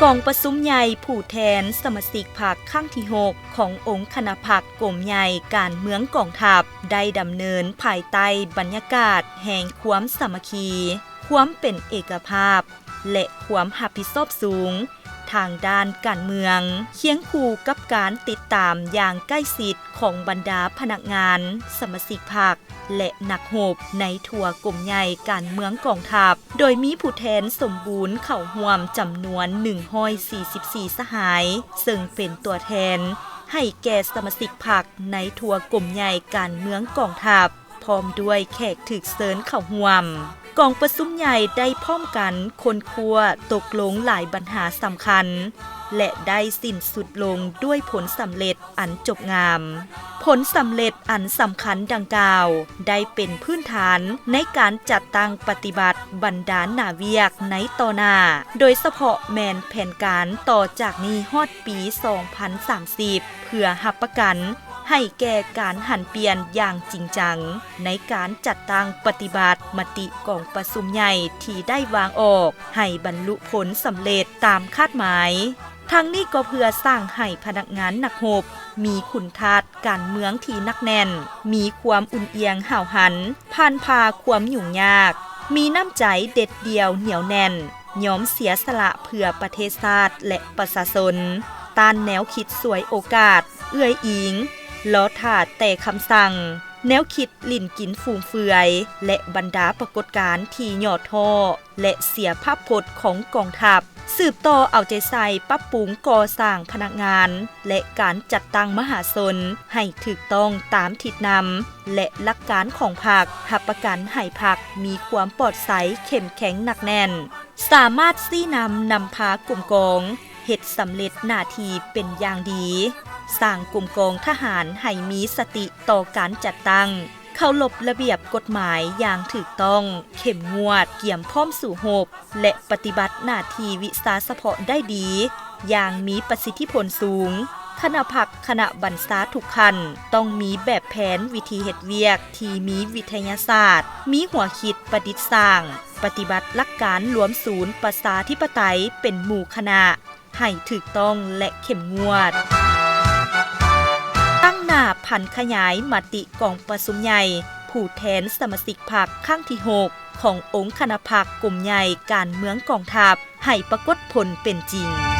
กองประชุมใหญ่ผู้แทนสมาชิกพรรคครั้งที่6ขององค์คณะพรรคกรมใหญ่การเมืองกองทัพได้ดำเนินภายใต้บรรยากาศแห่งความสามัคคีความเป็นเอกภาพและความรับผิดชอบสูงทางด้านการเมืองเคียงคู่กับการติดตามอย่างใกล้ชิดของบรรดาพนักงานสมาชิกพรรคและนักรบในทั่วกรมใหญ่การเมืองกองทัพโดยมีผู้แทนสมบูรณ์เข้าร่วมจำนวน144สหายซึ่งเป็นตัวแทนให้แก่สมาชิกพรรคในทั่วกรมใหญ่การเมืองกองทัพพร้อมด้วยแขกถึกเชิญเข้าร่วมกองประชุมใหญ่ได้พร้อมกันค้นคว้าตกลงหลายปัญหาสำคัญและได้สิ้นสุดลงด้วยผลสำเร็จอันจบงามผลสำเร็จอันสำคัญดังกล่าวได้เป็นพื้นฐานในการจัดตั้งปฏิบัติบรรดาหน้าเวียกในต่อหน้าโดยเฉพาะแมนแผนการต่อจากนี้ฮอดปี 2030 เพื่อรับประกันให้แก่การหันเปลี่ยนอย่างจริงจังในการจัดตั้งปฏิบัติมติกองประชุมใหญ่ที่ได้วางออกให้บรรลุผลสำเร็จตามคาดหมายทั้งนี้ก็เพื่อสร้างให้พนักงานนักรบมีคุณธาตุการเมืองที่นักแน่นมีความอุ่นเอียงห่าวหันผ่านพาความยุ่งยากมีน้ำใจเด็ดเดี่ยวเหนียวแน่นยอมเสียสละเพื่อประเทศชาติและประชาชนต้านแนวคิดสวยโอกาสเอื้อยอิงล้อถ่าแต่คำสั่งแนวคิดลิ่นกินฟูมเฟือยและบรรดาปรากฏการณ์ที่หย่อท่อและเสียภาพพจน์ของกองทัพสืบต่อเอาใจใส่ปรับปรุงก่อสร้างพนักงานและการจัดตั้งมหาชนให้ถูกต้องตามทิศนำและหลักการของพรรครับประกันให้พรรคมีความปลอดใสเข้มแข็งหนักแน่นสามารถชี้นำพากลุ่มกองเฮ็ดสำเร็จหน้าที่เป็นอย่างดีสร้างกลุ่มกองทหารให้มีสติต่อการจัดตั้งเคารพระเบียบกฎหมายอย่างถูกต้องเข้มงวดเกี่ยมพร้อมสู่รบและปฏิบัติหน้าที่วิสาเฉพาะได้ดีอย่างมีประสิทธิผลสูงคณะพรรคคณะบรรษาทุกขั้นต้องมีแบบแผนวิธีเฮ็ดเวียกที่มีวิทยาศาสตร์มีหัวคิดประดิษฐ์สร้างปฏิบัติหลักการรวมศูนย์ประชาธิปไตยเป็นหมู่คณะให้ถูกต้องและเข้มงวดตั้งหน้าพันขยายมติกองประชุมใหญ่ผู้แทนสมาชิกพรรคครั้งที่6ขององค์คณะพรรคกรมใหญ่การเมืองกองทัพให้ปรากฏผลเป็นจริง